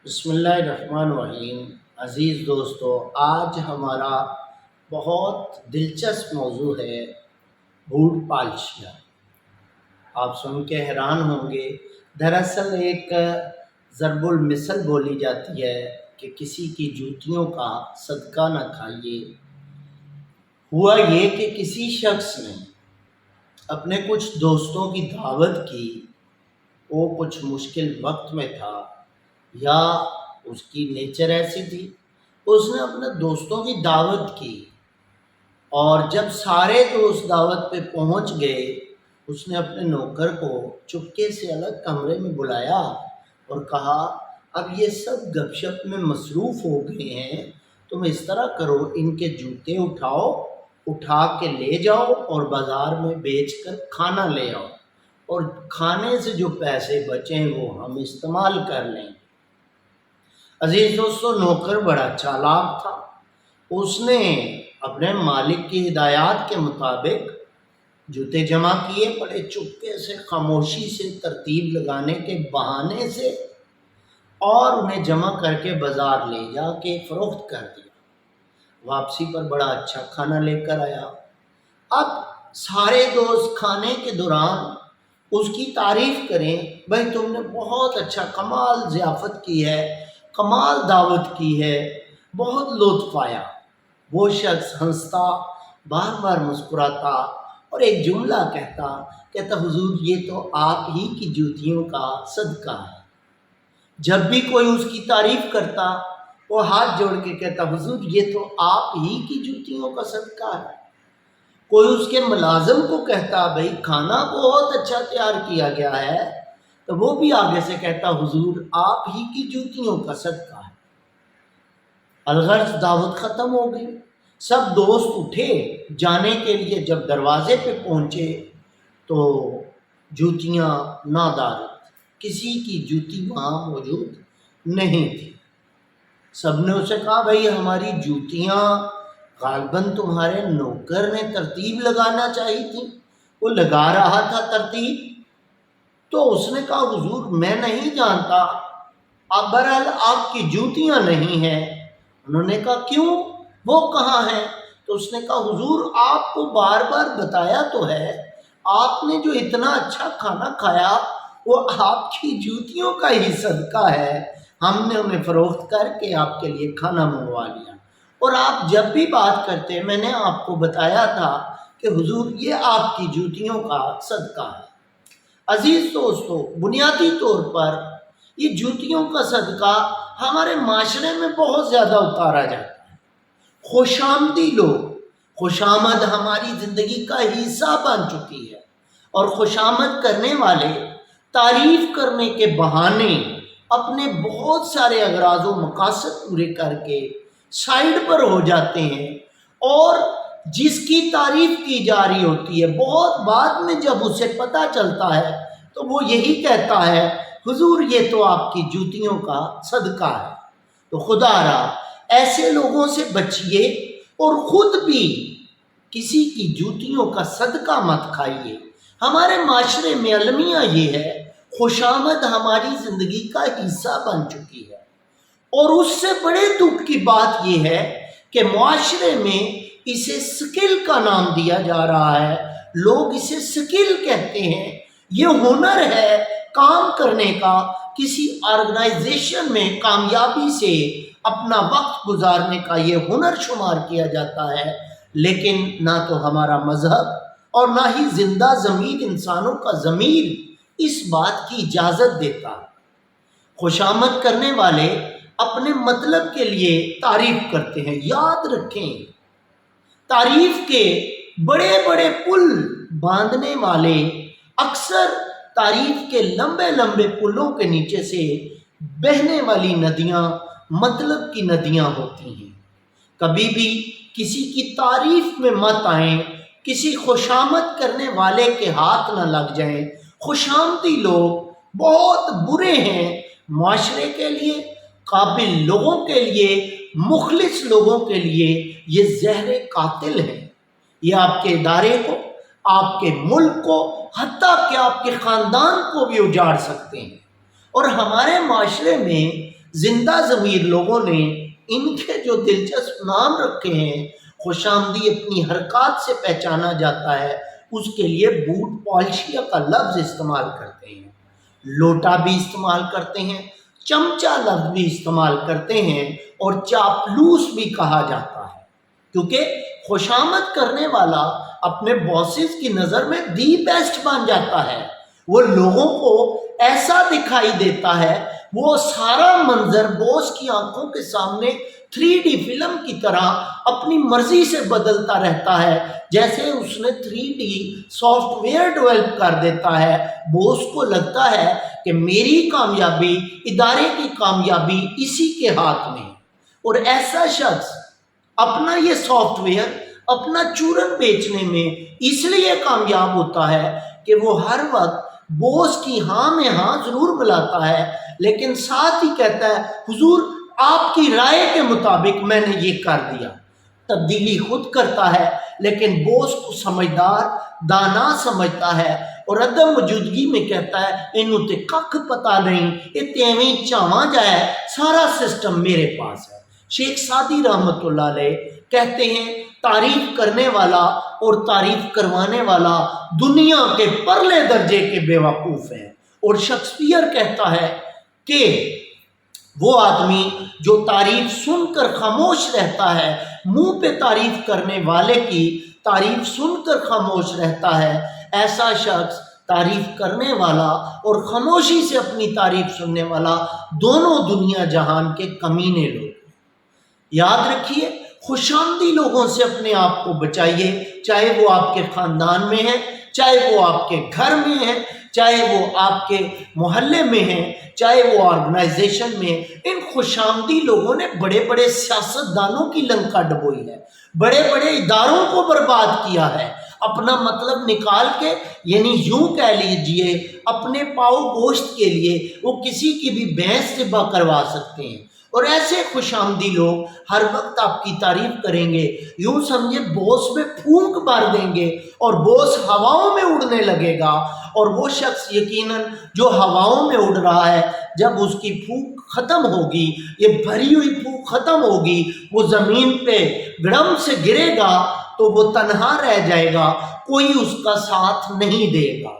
بسم اللہ الرحمن الرحیم۔ عزیز دوستو، آج ہمارا بہت دلچسپ موضوع ہے بھوٹ پالشیاں۔ آپ سن کے حیران ہوں گے، دراصل ایک ضرب المثل بولی جاتی ہے کہ کسی کی جوتیوں کا صدقہ نہ کھائیے۔ ہوا یہ کہ کسی شخص نے اپنے کچھ دوستوں کی دعوت کی، وہ کچھ مشکل وقت میں تھا یا اس کی نیچر ایسی تھی، اس نے اپنے دوستوں کی دعوت کی اور جب سارے دوست دعوت پہ پہنچ گئے، اس نے اپنے نوکر کو چپکے سے الگ کمرے میں بلایا اور کہا، اب یہ سب گپ شپ میں مصروف ہو گئے ہیں، تم اس طرح کرو، ان کے جوتے اٹھا کے لے جاؤ اور بازار میں بیچ کر کھانا لے آؤ، اور کھانے سے جو پیسے بچیں وہ ہم استعمال کر لیں۔ عزیز دوستو، نوکر بڑا چالاک تھا۔ اس نے اپنے مالک کی ہدایات کے مطابق جوتے جمع کیے، بڑے چپکے سے، خاموشی سے، ترتیب لگانے کے بہانے سے، اور انہیں جمع کر کے بازار لے جا کے فروخت کر دیا۔ واپسی پر بڑا اچھا کھانا لے کر آیا۔ اب سارے دوست کھانے کے دوران اس کی تعریف کریں، بھائی تم نے بہت اچھا، کمال ضیافت کی ہے، کمال دعوت کی ہے، بہت لطف آیا۔ وہ شخص ہنستا، بار بار مسکراتا اور ایک جملہ کہتا حضور یہ تو آپ ہی کی جوتیوں کا صدقہ ہے۔ جب بھی کوئی اس کی تعریف کرتا، وہ ہاتھ جوڑ کے کہتا، حضور یہ تو آپ ہی کی جوتیوں کا صدقہ ہے۔ کوئی اس کے ملازم کو کہتا، بھائی کھانا بہت اچھا تیار کیا گیا ہے، تو وہ بھی آگے سے کہتا، حضور آپ ہی کی جوتیوں کا صدقہ ہے۔ الغرض دعوت ختم ہو گئی، سب دوست اٹھے جانے کے لیے، جب دروازے پہ پہنچے تو جوتیاں نادارت، کسی کی جوتی وہاں موجود نہیں تھی۔ سب نے اسے کہا، بھائی ہماری جوتیاں غالباً تمہارے نوکر نے ترتیب لگانا چاہی تھی، وہ لگا رہا تھا ترتیب۔ تو اس نے کہا، حضور میں نہیں جانتا، اب بہرحال آپ کی جوتیاں نہیں ہیں۔ انہوں نے کہا، کیوں، وہ کہاں ہیں؟ تو اس نے کہا، حضور آپ کو بار بار بتایا تو ہے، آپ نے جو اتنا اچھا کھانا کھایا وہ آپ کی جوتیوں کا ہی صدقہ ہے، ہم نے انہیں فروخت کر کے آپ کے لیے کھانا منگوا لیا، اور آپ جب بھی بات کرتے میں نے آپ کو بتایا تھا کہ حضور یہ آپ کی جوتیوں کا صدقہ ہے۔ عزیز دوستو، بنیادی طور پر یہ جوتیوں کا صدقہ ہمارے معاشرے میں بہت زیادہ اتارا جاتا ہے۔ خوش آمدی لوگ، خوش آمد ہماری زندگی کا حصہ بن چکی ہے، اور خوش آمد کرنے والے تعریف کرنے کے بہانے اپنے بہت سارے اغراض و مقاصد پورے کر کے سائیڈ پر ہو جاتے ہیں، اور جس کی تعریف کی جا رہی ہوتی ہے بہت بعد میں جب اسے پتہ چلتا ہے تو وہ یہی کہتا ہے، حضور یہ تو آپ کی جوتیوں کا صدقہ ہے۔ تو خدا را ایسے لوگوں سے بچیے اور خود بھی کسی کی جوتیوں کا صدقہ مت کھائیے۔ ہمارے معاشرے میں المیہ یہ ہے، خوش آمد ہماری زندگی کا حصہ بن چکی ہے، اور اس سے بڑے دکھ کی بات یہ ہے کہ معاشرے میں اسے سکل کا نام دیا جا رہا ہے، لوگ اسے سکل کہتے ہیں۔ یہ ہنر ہے کام کرنے کا، کسی آرگنائزیشن میں کامیابی سے اپنا وقت گزارنے کا یہ ہنر شمار کیا جاتا ہے، لیکن نہ تو ہمارا مذہب اور نہ ہی زندہ ضمیر انسانوں کا ضمیر اس بات کی اجازت دیتا ہے۔ خوش آمد کرنے والے اپنے مطلب کے لیے تعریف کرتے ہیں۔ یاد رکھیں، تعریف کے بڑے بڑے پل باندھنے والے اکثر تعریف کے لمبے لمبے پلوں کے نیچے سے بہنے والی ندیاں مطلب کی ندیاں ہوتی ہیں۔ کبھی بھی کسی کی تعریف میں مت آئیں، کسی خوش آمد کرنے والے کے ہاتھ نہ لگ جائیں۔ خوش آمدی لوگ بہت برے ہیں، معاشرے کے لیے، قابل لوگوں کے لیے، مخلص لوگوں کے لیے یہ زہر قاتل ہے۔ یہ آپ کے ادارے کو، آپ کے ملک کو، حتیٰ کہ آپ کے خاندان کو بھی اجاڑ سکتے ہیں۔ اور ہمارے معاشرے میں زندہ ضمیر لوگوں نے ان کے جو دلچسپ نام رکھے ہیں، خوش آمدی اپنی حرکات سے پہچانا جاتا ہے، اس کے لیے بوٹ پالشیا کا لفظ استعمال کرتے ہیں، لوٹا بھی استعمال کرتے ہیں، چمچا لفظ بھی استعمال کرتے ہیں، اور چاپلوس بھی کہا جاتا ہے، کیونکہ خوشامد کرنے والا اپنے باسز کی نظر میں دی بیسٹ بن جاتا ہے، وہ لوگوں کو ایسا دکھائی دیتا ہے، وہ سارا منظر باس کی آنکھوں کے سامنے 3D فلم کی طرح اپنی مرضی سے بدلتا رہتا ہے، جیسے اس نے 3D سافٹ ویئر ڈیولپ کر دیتا ہے۔ باس کو لگتا ہے کہ میری کامیابی، ادارے کی کامیابی اسی کے ہاتھ میں ہے، اور ایسا شخص اپنا یہ سافٹ ویئر، اپنا چورن بیچنے میں اس لیے کامیاب ہوتا ہے کہ وہ ہر وقت باس کی ہاں میں ہاں ضرور ملاتا ہے، لیکن ساتھ ہی کہتا ہے حضور آپ کی رائے کے مطابق میں نے یہ کر دیا۔ تبدیلی خود کرتا ہے، لیکن باس کو سمجھدار، دانا سمجھتا ہے، اور عدم موجودگی میں کہتا ہے اینوں تے ککھ پتہ نہیں، یہ تیویں چاواں جائے، سارا سسٹم میرے پاس ہے۔ شیخ سعدی رحمۃ اللہ علیہ کہتے ہیں تعریف کرنے والا اور تعریف کروانے والا دنیا کے پرلے درجے کے بیوقوف ہیں، اور شیکسپیئر کہتا ہے کہ وہ آدمی جو تعریف سن کر خاموش رہتا ہے، منہ پہ تعریف کرنے والے کی تعریف سن کر خاموش رہتا ہے، ایسا شخص تعریف کرنے والا اور خاموشی سے اپنی تعریف سننے والا دونوں دنیا جہان کے کمینے لوگ ہیں۔ یاد رکھیے، خوش آمدی لوگوں سے اپنے آپ کو بچائیے، چاہے وہ آپ کے خاندان میں ہیں، چاہے وہ آپ کے گھر میں ہیں، چاہے وہ آپ کے محلے میں ہیں، چاہے وہ آرگنائزیشن میں ہیں۔ ان خوش آمدی لوگوں نے بڑے بڑے سیاستدانوں کی لنکا ڈبوئی ہے، بڑے بڑے اداروں کو برباد کیا ہے، اپنا مطلب نکال کے، یعنی یوں کہہ لیجئے اپنے پاؤ گوشت کے لیے وہ کسی کی بھی بھینس ذبح کروا سکتے ہیں، اور ایسے خوش آمدی لوگ ہر وقت آپ کی تعریف کریں گے، یوں سمجھے باس میں پھونک مار دیں گے اور باس ہواؤں میں اڑنے لگے گا، اور وہ شخص یقیناً جو ہواؤں میں اڑ رہا ہے، جب اس کی پھونک ختم ہوگی، یہ بھری ہوئی پھونک ختم ہوگی، وہ زمین پہ گڑم سے گرے گا تو وہ تنہا رہ جائے گا، کوئی اس کا ساتھ نہیں دے گا،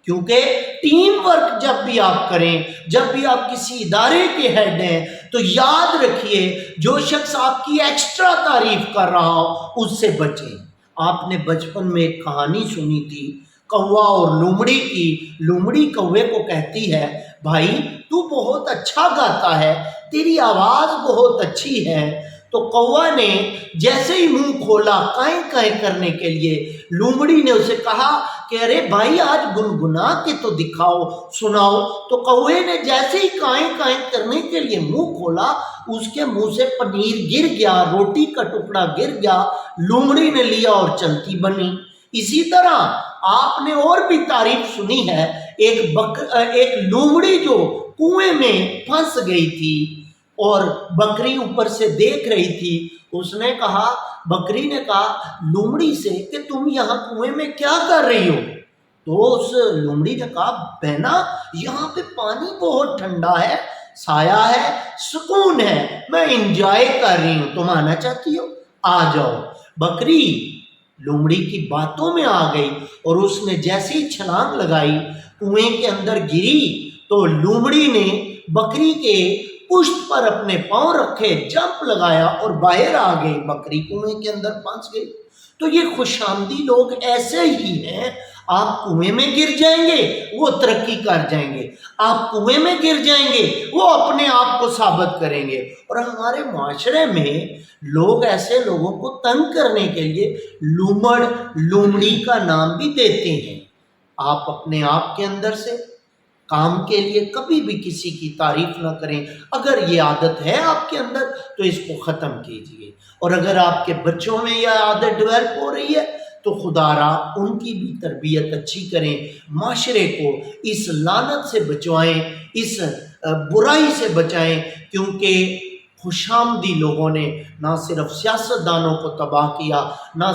کیونکہ ٹیم ورک جب بھی آپ کریں، جب بھی آپ کسی ادارے کے ہیڈ ہیں، تو یاد رکھیے جو شخص آپ کی ایکسٹرا تعریف کر رہا ہو اس سے بچیں۔ آپ نے بچپن میں ایک کہانی سنی تھی کوا اور لومڑی کی۔ لومڑی کوے کو کہتی ہے بھائی تو بہت اچھا گاتا ہے، تیری آواز بہت اچھی ہے، تو کوا نے جیسے ہی منہ کھولا کائیں کائیں کرنے کے لیے، لومڑی نے اسے کہا کہ ارے بھائی آج گنگنا کے تو دکھاؤ، سناؤ، تو کوے نے جیسے ہی کائیں کائیں کرنے کے لیے منہ کھولا، اس کے منہ سے پنیر گر گیا، روٹی کا ٹکڑا گر گیا، لومڑی نے لیا اور چلتی بنی۔ اسی طرح آپ نے اور بھی تعریف سنی ہے، ایک لومڑی جو کنویں میں پھنس گئی تھی اور بکری اوپر سے دیکھ رہی تھی، اس نے کہا، بکری نے کہا لومڑی سے کہ تم یہاں کنویں میں کیا کر رہی ہو؟ تو اس لومڑی نے کہا بہنا یہاں پہ پانی بہت ٹھنڈا ہے، سایہ ہے، سکون ہے، میں انجوائے کر رہی ہوں، تم آنا چاہتی ہو؟ آ جاؤ۔ بکری لومڑی کی باتوں میں آ گئی اور اس نے جیسے ہی چھلانگ لگائی کنویں کے اندر گری، تو لومڑی نے بکری کے پشت پر اپنے پاؤں رکھے، جمپ لگایا اور باہر آ گئی، بکری کنویں کے اندر پھنس گئی۔ تو یہ خوش آمدی لوگ ایسے ہی ہیں، آپ کنویں میں گر جائیں گے وہ ترقی کر جائیں گے، آپ کنویں میں گر جائیں گے وہ اپنے آپ کو ثابت کریں گے۔ اور ہمارے معاشرے میں لوگ ایسے لوگوں کو تنگ کرنے کے لیے لومڑ، لومڑی کا نام بھی دیتے ہیں۔ آپ اپنے آپ کے اندر سے کام کے لیے کبھی بھی کسی کی تعریف نہ کریں، اگر یہ عادت ہے آپ کے اندر تو اس کو ختم کیجئے، اور اگر آپ کے بچوں میں یہ عادت ڈیولپ ہو رہی ہے تو خدا را ان کی بھی تربیت اچھی کریں، معاشرے کو اس لعنت سے بچوائیں، اس برائی سے بچائیں، کیونکہ خوش آمدی لوگوں نے نہ صرف سیاستدانوں کو تباہ کیا، نہ